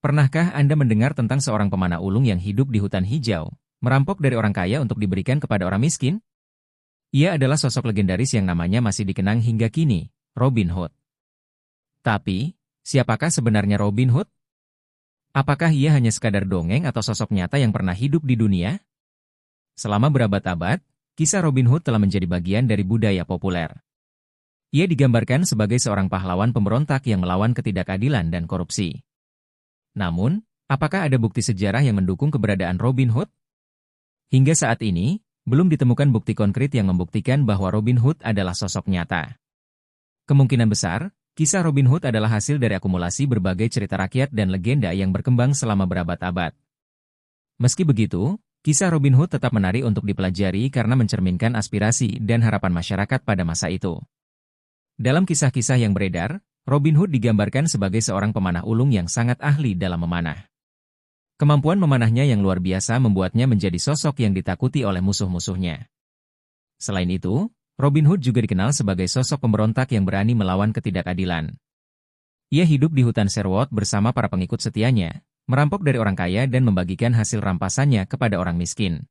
Pernahkah Anda mendengar tentang seorang pemanah ulung yang hidup di hutan hijau, merampok dari orang kaya untuk diberikan kepada orang miskin? Ia adalah sosok legendaris yang namanya masih dikenang hingga kini, Robin Hood. Tapi, siapakah sebenarnya Robin Hood? Apakah ia hanya sekadar dongeng atau sosok nyata yang pernah hidup di dunia? Selama berabad-abad, kisah Robin Hood telah menjadi bagian dari budaya populer. Ia digambarkan sebagai seorang pahlawan pemberontak yang melawan ketidakadilan dan korupsi. Namun, apakah ada bukti sejarah yang mendukung keberadaan Robin Hood? Hingga saat ini, belum ditemukan bukti konkret yang membuktikan bahwa Robin Hood adalah sosok nyata. Kemungkinan besar, kisah Robin Hood adalah hasil dari akumulasi berbagai cerita rakyat dan legenda yang berkembang selama berabad-abad. Meski begitu, kisah Robin Hood tetap menarik untuk dipelajari karena mencerminkan aspirasi dan harapan masyarakat pada masa itu. Dalam kisah-kisah yang beredar, Robin Hood digambarkan sebagai seorang pemanah ulung yang sangat ahli dalam memanah. Kemampuan memanahnya yang luar biasa membuatnya menjadi sosok yang ditakuti oleh musuh-musuhnya. Selain itu, Robin Hood juga dikenal sebagai sosok pemberontak yang berani melawan ketidakadilan. Ia hidup di hutan Sherwood bersama para pengikut setianya, merampok dari orang kaya dan membagikan hasil rampasannya kepada orang miskin.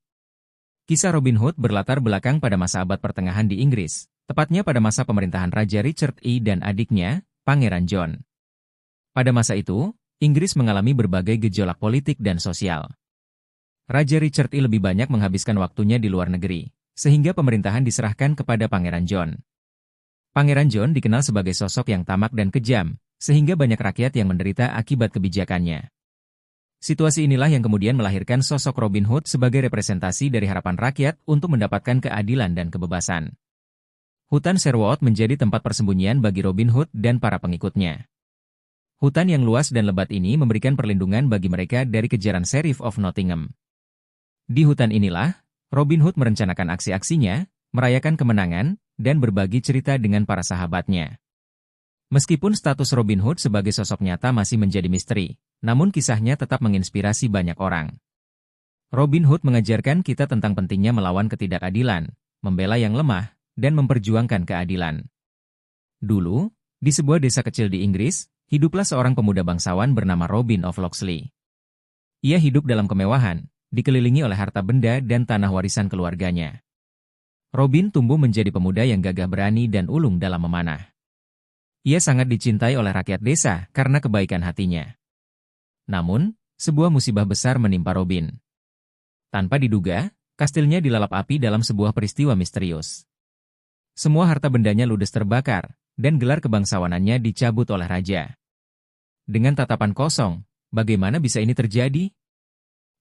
Kisah Robin Hood berlatar belakang pada masa abad pertengahan di Inggris, tepatnya pada masa pemerintahan Raja Richard I dan adiknya, Pangeran John. Pada masa itu, Inggris mengalami berbagai gejolak politik dan sosial. Raja Richard I lebih banyak menghabiskan waktunya di luar negeri, sehingga pemerintahan diserahkan kepada Pangeran John. Pangeran John dikenal sebagai sosok yang tamak dan kejam, sehingga banyak rakyat yang menderita akibat kebijakannya. Situasi inilah yang kemudian melahirkan sosok Robin Hood sebagai representasi dari harapan rakyat untuk mendapatkan keadilan dan kebebasan. Hutan Sherwood menjadi tempat persembunyian bagi Robin Hood dan para pengikutnya. Hutan yang luas dan lebat ini memberikan perlindungan bagi mereka dari kejaran Sheriff of Nottingham. Di hutan inilah, Robin Hood merencanakan aksi-aksinya, merayakan kemenangan, dan berbagi cerita dengan para sahabatnya. Meskipun status Robin Hood sebagai sosok nyata masih menjadi misteri, namun kisahnya tetap menginspirasi banyak orang. Robin Hood mengajarkan kita tentang pentingnya melawan ketidakadilan, membela yang lemah, dan memperjuangkan keadilan. Dulu, di sebuah desa kecil di Inggris, hiduplah seorang pemuda bangsawan bernama Robin of Locksley. Ia hidup dalam kemewahan, dikelilingi oleh harta benda dan tanah warisan keluarganya. Robin tumbuh menjadi pemuda yang gagah berani dan ulung dalam memanah. Ia sangat dicintai oleh rakyat desa karena kebaikan hatinya. Namun, sebuah musibah besar menimpa Robin. Tanpa diduga, kastilnya dilalap api dalam sebuah peristiwa misterius. Semua harta bendanya ludes terbakar, dan gelar kebangsawanannya dicabut oleh raja. Dengan tatapan kosong, bagaimana bisa ini terjadi?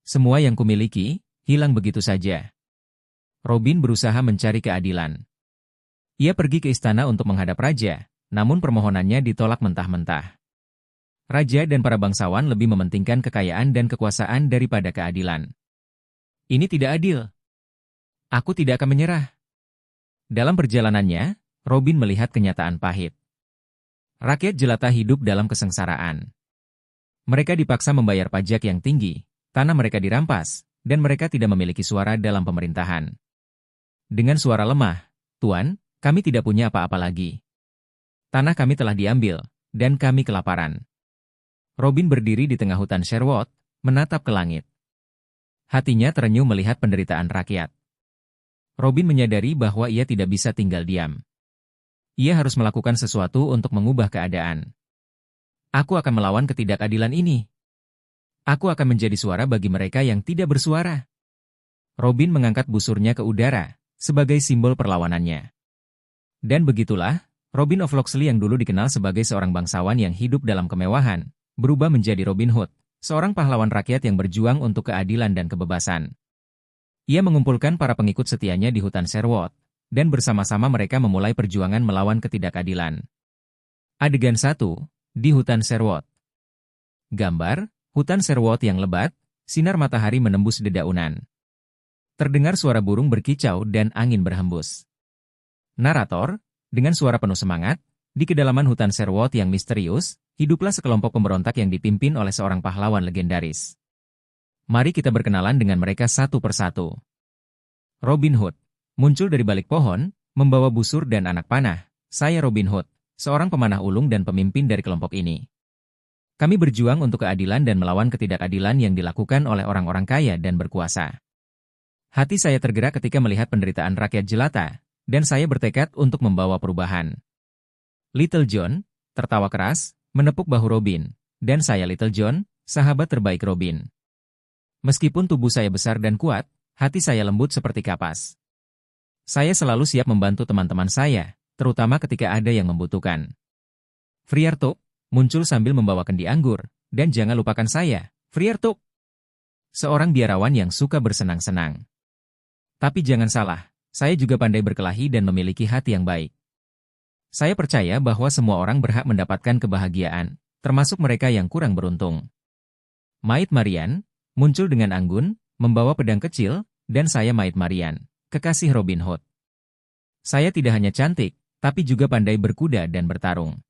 Semua yang kumiliki, hilang begitu saja. Robin berusaha mencari keadilan. Ia pergi ke istana untuk menghadap raja, namun permohonannya ditolak mentah-mentah. Raja dan para bangsawan lebih mementingkan kekayaan dan kekuasaan daripada keadilan. Ini tidak adil. Aku tidak akan menyerah. Dalam perjalanannya, Robin melihat kenyataan pahit. Rakyat jelata hidup dalam kesengsaraan. Mereka dipaksa membayar pajak yang tinggi, tanah mereka dirampas, dan mereka tidak memiliki suara dalam pemerintahan. Dengan suara lemah, "Tuan, kami tidak punya apa-apa lagi. Tanah kami telah diambil, dan kami kelaparan." Robin berdiri di tengah hutan Sherwood, menatap ke langit. Hatinya terenyuh melihat penderitaan rakyat. Robin menyadari bahwa ia tidak bisa tinggal diam. Ia harus melakukan sesuatu untuk mengubah keadaan. Aku akan melawan ketidakadilan ini. Aku akan menjadi suara bagi mereka yang tidak bersuara. Robin mengangkat busurnya ke udara, sebagai simbol perlawanannya. Dan begitulah, Robin of Locksley yang dulu dikenal sebagai seorang bangsawan yang hidup dalam kemewahan, berubah menjadi Robin Hood, seorang pahlawan rakyat yang berjuang untuk keadilan dan kebebasan. Ia mengumpulkan para pengikut setianya di hutan Sherwood, dan bersama-sama mereka memulai perjuangan melawan ketidakadilan. Adegan 1, di hutan Sherwood. Gambar, hutan Sherwood yang lebat, sinar matahari menembus dedaunan. Terdengar suara burung berkicau dan angin berhembus. Narator, dengan suara penuh semangat, di kedalaman hutan Sherwood yang misterius, hiduplah sekelompok pemberontak yang dipimpin oleh seorang pahlawan legendaris. Mari kita berkenalan dengan mereka satu persatu. Robin Hood muncul dari balik pohon, membawa busur dan anak panah. Saya Robin Hood, seorang pemanah ulung dan pemimpin dari kelompok ini. Kami berjuang untuk keadilan dan melawan ketidakadilan yang dilakukan oleh orang-orang kaya dan berkuasa. Hati saya tergerak ketika melihat penderitaan rakyat jelata, dan saya bertekad untuk membawa perubahan. Little John tertawa keras, menepuk bahu Robin, dan saya Little John, sahabat terbaik Robin. Meskipun tubuh saya besar dan kuat, hati saya lembut seperti kapas. Saya selalu siap membantu teman-teman saya, terutama ketika ada yang membutuhkan. Friartok muncul sambil membawa kendi anggur, dan jangan lupakan saya, Friartok. Seorang biarawan yang suka bersenang-senang. Tapi jangan salah, saya juga pandai berkelahi dan memiliki hati yang baik. Saya percaya bahwa semua orang berhak mendapatkan kebahagiaan, termasuk mereka yang kurang beruntung. Maid Marian muncul dengan anggun, membawa pedang kecil, dan saya Maid Marian, kekasih Robin Hood. Saya tidak hanya cantik, tapi juga pandai berkuda dan bertarung.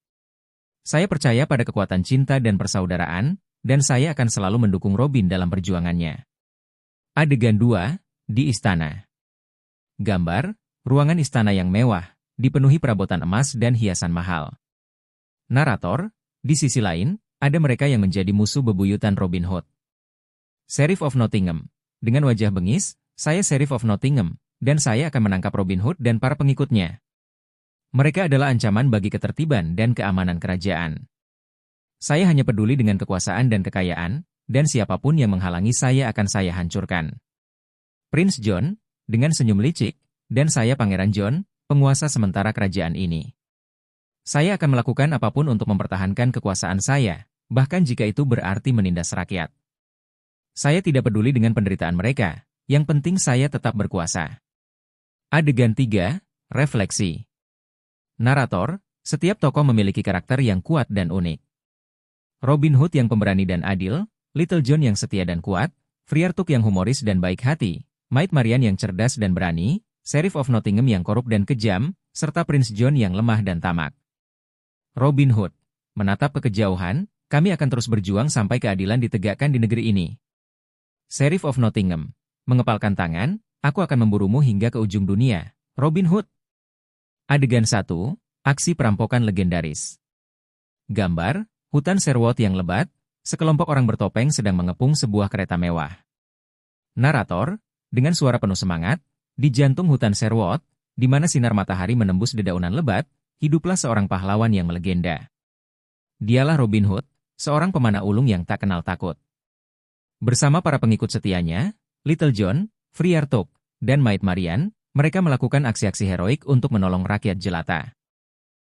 Saya percaya pada kekuatan cinta dan persaudaraan, dan saya akan selalu mendukung Robin dalam perjuangannya. Adegan 2, di istana. Gambar, ruangan istana yang mewah, dipenuhi perabotan emas dan hiasan mahal. Narator, di sisi lain, ada mereka yang menjadi musuh bebuyutan Robin Hood. Sheriff of Nottingham, dengan wajah bengis, saya Sheriff of Nottingham, dan saya akan menangkap Robin Hood dan para pengikutnya. Mereka adalah ancaman bagi ketertiban dan keamanan kerajaan. Saya hanya peduli dengan kekuasaan dan kekayaan, dan siapapun yang menghalangi saya akan saya hancurkan. Prince John, dengan senyum licik, dan saya Pangeran John, penguasa sementara kerajaan ini. Saya akan melakukan apapun untuk mempertahankan kekuasaan saya, bahkan jika itu berarti menindas rakyat. Saya tidak peduli dengan penderitaan mereka, yang penting saya tetap berkuasa. Adegan 3, refleksi. Narator, setiap tokoh memiliki karakter yang kuat dan unik. Robin Hood yang pemberani dan adil, Little John yang setia dan kuat, Friartok yang humoris dan baik hati, Maid Marian yang cerdas dan berani, Sheriff of Nottingham yang korup dan kejam, serta Prince John yang lemah dan tamak. Robin Hood menatap ke kejauhan, kami akan terus berjuang sampai keadilan ditegakkan di negeri ini. Sheriff of Nottingham mengepalkan tangan, aku akan memburumu hingga ke ujung dunia, Robin Hood. Adegan 1, aksi perampokan legendaris. Gambar, hutan Sherwood yang lebat, sekelompok orang bertopeng sedang mengepung sebuah kereta mewah. Narator, dengan suara penuh semangat, di jantung hutan Sherwood, di mana sinar matahari menembus dedaunan lebat, hiduplah seorang pahlawan yang melegenda. Dialah Robin Hood, seorang pemanah ulung yang tak kenal takut. Bersama para pengikut setianya, Little John, Friartok, dan Maid Marian, mereka melakukan aksi-aksi heroik untuk menolong rakyat jelata.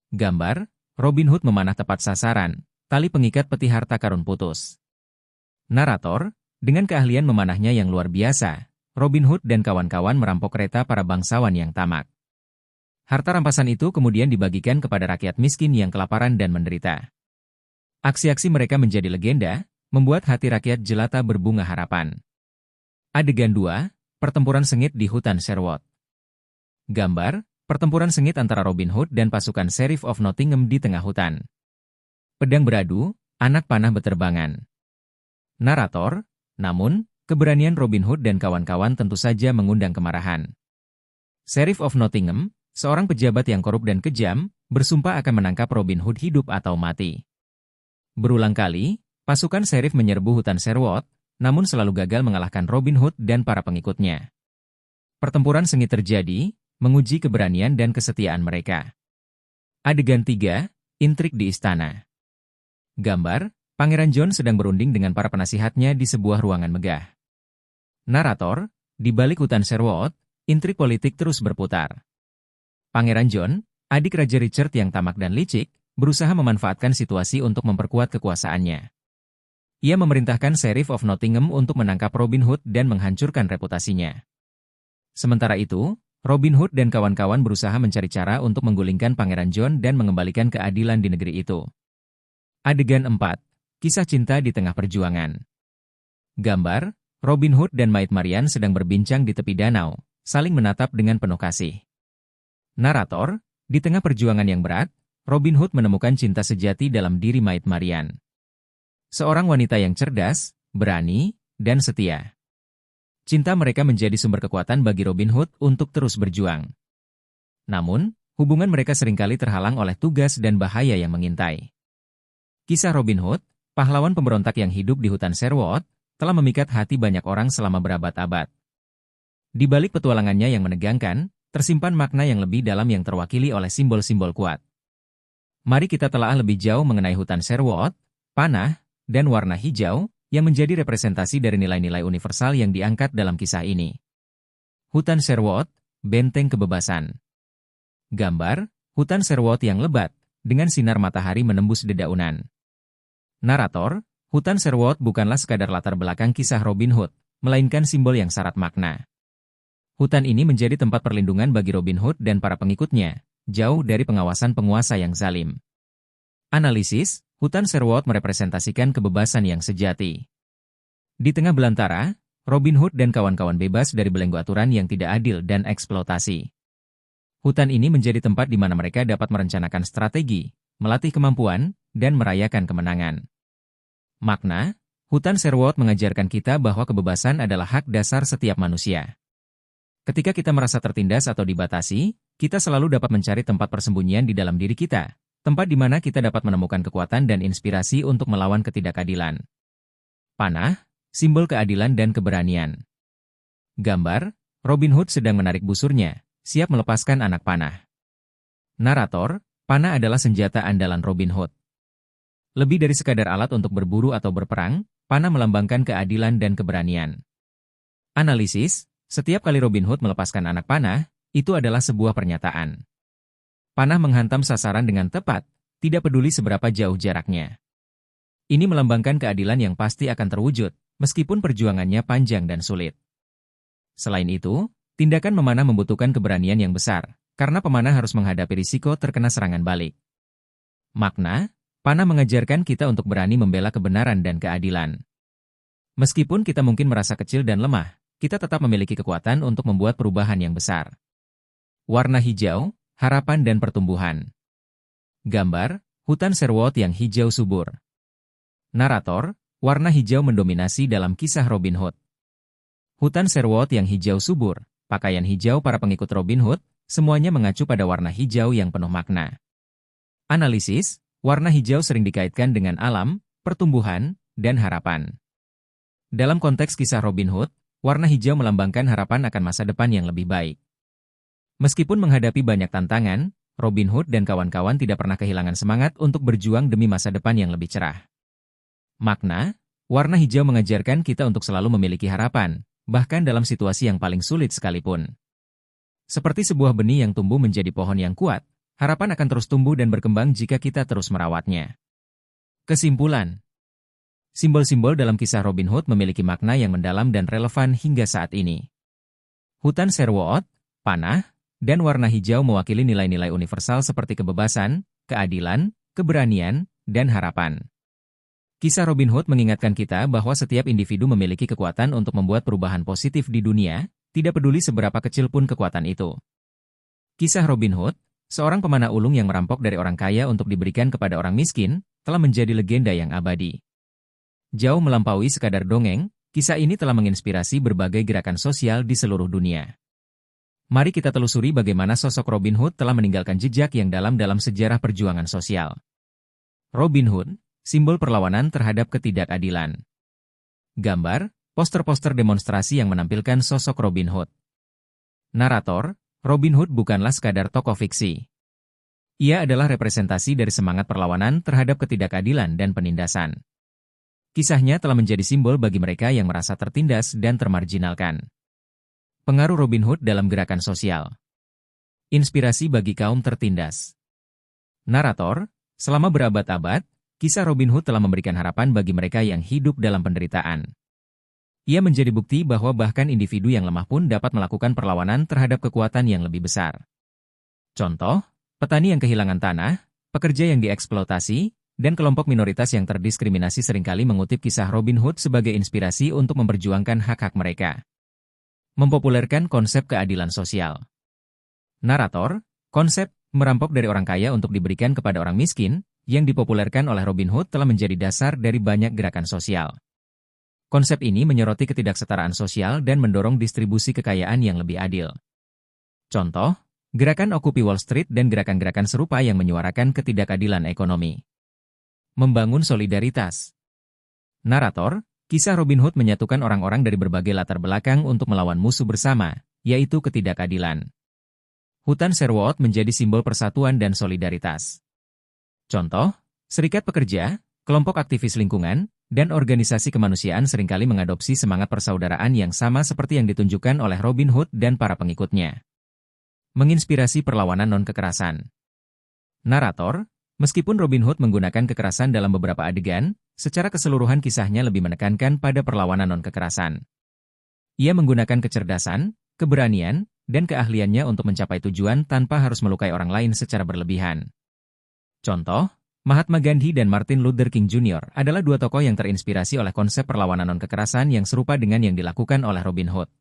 Gambar, Robin Hood memanah tepat sasaran, tali pengikat peti harta karun putus. Narator, dengan keahlian memanahnya yang luar biasa, Robin Hood dan kawan-kawan merampok kereta para bangsawan yang tamak. Harta rampasan itu kemudian dibagikan kepada rakyat miskin yang kelaparan dan menderita. Aksi-aksi mereka menjadi legenda, membuat hati rakyat jelata berbunga harapan. Adegan 2, pertempuran sengit di hutan Sherwood. Gambar, pertempuran sengit antara Robin Hood dan pasukan Sheriff of Nottingham di tengah hutan. Pedang beradu, anak panah beterbangan. Narator, namun, keberanian Robin Hood dan kawan-kawan tentu saja mengundang kemarahan. Sheriff of Nottingham, seorang pejabat yang korup dan kejam, bersumpah akan menangkap Robin Hood hidup atau mati. Berulang kali, pasukan Sheriff menyerbu hutan Sherwood, namun selalu gagal mengalahkan Robin Hood dan para pengikutnya. Pertempuran sengit terjadi, menguji keberanian dan kesetiaan mereka. Adegan 3, intrik di istana. Gambar, Pangeran John sedang berunding dengan para penasihatnya di sebuah ruangan megah. Narator, di balik hutan Sherwood, intrik politik terus berputar. Pangeran John, adik Raja Richard yang tamak dan licik, berusaha memanfaatkan situasi untuk memperkuat kekuasaannya. Ia memerintahkan Sheriff of Nottingham untuk menangkap Robin Hood dan menghancurkan reputasinya. Sementara itu, Robin Hood dan kawan-kawan berusaha mencari cara untuk menggulingkan Pangeran John dan mengembalikan keadilan di negeri itu. Adegan 4, kisah cinta di tengah perjuangan. Gambar, Robin Hood dan Maid Marian sedang berbincang di tepi danau, saling menatap dengan penuh kasih. Narator, di tengah perjuangan yang berat, Robin Hood menemukan cinta sejati dalam diri Maid Marian. Seorang wanita yang cerdas, berani, dan setia. Cinta mereka menjadi sumber kekuatan bagi Robin Hood untuk terus berjuang. Namun, hubungan mereka seringkali terhalang oleh tugas dan bahaya yang mengintai. Kisah Robin Hood, pahlawan pemberontak yang hidup di hutan Sherwood, telah memikat hati banyak orang selama berabad-abad. Di balik petualangannya yang menegangkan, tersimpan makna yang lebih dalam yang terwakili oleh simbol-simbol kuat. Mari kita telaah lebih jauh mengenai hutan Sherwood, panah, dan warna hijau, yang menjadi representasi dari nilai-nilai universal yang diangkat dalam kisah ini. Hutan Sherwood, benteng kebebasan. Gambar, hutan Sherwood yang lebat, dengan sinar matahari menembus dedaunan. Narator, hutan Sherwood bukanlah sekadar latar belakang kisah Robin Hood, melainkan simbol yang syarat makna. Hutan ini menjadi tempat perlindungan bagi Robin Hood dan para pengikutnya, jauh dari pengawasan penguasa yang zalim. Analisis, hutan Sherwood merepresentasikan kebebasan yang sejati. Di tengah belantara, Robin Hood dan kawan-kawan bebas dari belenggu aturan yang tidak adil dan eksploitasi. Hutan ini menjadi tempat di mana mereka dapat merencanakan strategi, melatih kemampuan, dan merayakan kemenangan. Makna, hutan Sherwood mengajarkan kita bahwa kebebasan adalah hak dasar setiap manusia. Ketika kita merasa tertindas atau dibatasi, kita selalu dapat mencari tempat persembunyian di dalam diri kita, tempat di mana kita dapat menemukan kekuatan dan inspirasi untuk melawan ketidakadilan. Panah, simbol keadilan dan keberanian. Gambar, Robin Hood sedang menarik busurnya, siap melepaskan anak panah. Narator, panah adalah senjata andalan Robin Hood. Lebih dari sekadar alat untuk berburu atau berperang, panah melambangkan keadilan dan keberanian. Analisis, setiap kali Robin Hood melepaskan anak panah, itu adalah sebuah pernyataan. Panah menghantam sasaran dengan tepat, tidak peduli seberapa jauh jaraknya. Ini melambangkan keadilan yang pasti akan terwujud, meskipun perjuangannya panjang dan sulit. Selain itu, tindakan memanah membutuhkan keberanian yang besar, karena pemanah harus menghadapi risiko terkena serangan balik. Makna, panah mengajarkan kita untuk berani membela kebenaran dan keadilan. Meskipun kita mungkin merasa kecil dan lemah, kita tetap memiliki kekuatan untuk membuat perubahan yang besar. Warna hijau, harapan dan pertumbuhan. Gambar, hutan Sherwood yang hijau subur. Narator, warna hijau mendominasi dalam kisah Robin Hood. Hutan Sherwood yang hijau subur, pakaian hijau para pengikut Robin Hood, semuanya mengacu pada warna hijau yang penuh makna. Analisis, warna hijau sering dikaitkan dengan alam, pertumbuhan, dan harapan. Dalam konteks kisah Robin Hood, warna hijau melambangkan harapan akan masa depan yang lebih baik. Meskipun menghadapi banyak tantangan, Robin Hood dan kawan-kawan tidak pernah kehilangan semangat untuk berjuang demi masa depan yang lebih cerah. Makna, warna hijau mengajarkan kita untuk selalu memiliki harapan, bahkan dalam situasi yang paling sulit sekalipun. Seperti sebuah benih yang tumbuh menjadi pohon yang kuat, harapan akan terus tumbuh dan berkembang jika kita terus merawatnya. Kesimpulan, simbol-simbol dalam kisah Robin Hood memiliki makna yang mendalam dan relevan hingga saat ini. Hutan Sherwood, panah, dan warna hijau mewakili nilai-nilai universal seperti kebebasan, keadilan, keberanian, dan harapan. Kisah Robin Hood mengingatkan kita bahwa setiap individu memiliki kekuatan untuk membuat perubahan positif di dunia, tidak peduli seberapa kecil pun kekuatan itu. Kisah Robin Hood, seorang pemanah ulung yang merampok dari orang kaya untuk diberikan kepada orang miskin, telah menjadi legenda yang abadi. Jauh melampaui sekadar dongeng, kisah ini telah menginspirasi berbagai gerakan sosial di seluruh dunia. Mari kita telusuri bagaimana sosok Robin Hood telah meninggalkan jejak yang dalam sejarah perjuangan sosial. Robin Hood, simbol perlawanan terhadap ketidakadilan. Gambar, poster-poster demonstrasi yang menampilkan sosok Robin Hood. Narator, Robin Hood bukanlah sekadar tokoh fiksi. Ia adalah representasi dari semangat perlawanan terhadap ketidakadilan dan penindasan. Kisahnya telah menjadi simbol bagi mereka yang merasa tertindas dan termarginalkan. Pengaruh Robin Hood dalam gerakan sosial. Inspirasi bagi kaum tertindas. Narator, selama berabad-abad, kisah Robin Hood telah memberikan harapan bagi mereka yang hidup dalam penderitaan. Ia menjadi bukti bahwa bahkan individu yang lemah pun dapat melakukan perlawanan terhadap kekuatan yang lebih besar. Contoh, petani yang kehilangan tanah, pekerja yang dieksploitasi, dan kelompok minoritas yang terdiskriminasi seringkali mengutip kisah Robin Hood sebagai inspirasi untuk memperjuangkan hak-hak mereka. Mempopulerkan konsep keadilan sosial. Narator, konsep merampok dari orang kaya untuk diberikan kepada orang miskin, yang dipopulerkan oleh Robin Hood telah menjadi dasar dari banyak gerakan sosial. Konsep ini menyoroti ketidaksetaraan sosial dan mendorong distribusi kekayaan yang lebih adil. Contoh, gerakan Occupy Wall Street dan gerakan-gerakan serupa yang menyuarakan ketidakadilan ekonomi. Membangun solidaritas. Narator, kisah Robin Hood menyatukan orang-orang dari berbagai latar belakang untuk melawan musuh bersama, yaitu ketidakadilan. Hutan Sherwood menjadi simbol persatuan dan solidaritas. Contoh, serikat pekerja, kelompok aktivis lingkungan, dan organisasi kemanusiaan seringkali mengadopsi semangat persaudaraan yang sama seperti yang ditunjukkan oleh Robin Hood dan para pengikutnya. Menginspirasi perlawanan non-kekerasan. Narator, meskipun Robin Hood menggunakan kekerasan dalam beberapa adegan, secara keseluruhan kisahnya lebih menekankan pada perlawanan non-kekerasan. Ia menggunakan kecerdasan, keberanian, dan keahliannya untuk mencapai tujuan tanpa harus melukai orang lain secara berlebihan. Contoh, Mahatma Gandhi dan Martin Luther King Jr. adalah dua tokoh yang terinspirasi oleh konsep perlawanan non-kekerasan yang serupa dengan yang dilakukan oleh Robin Hood.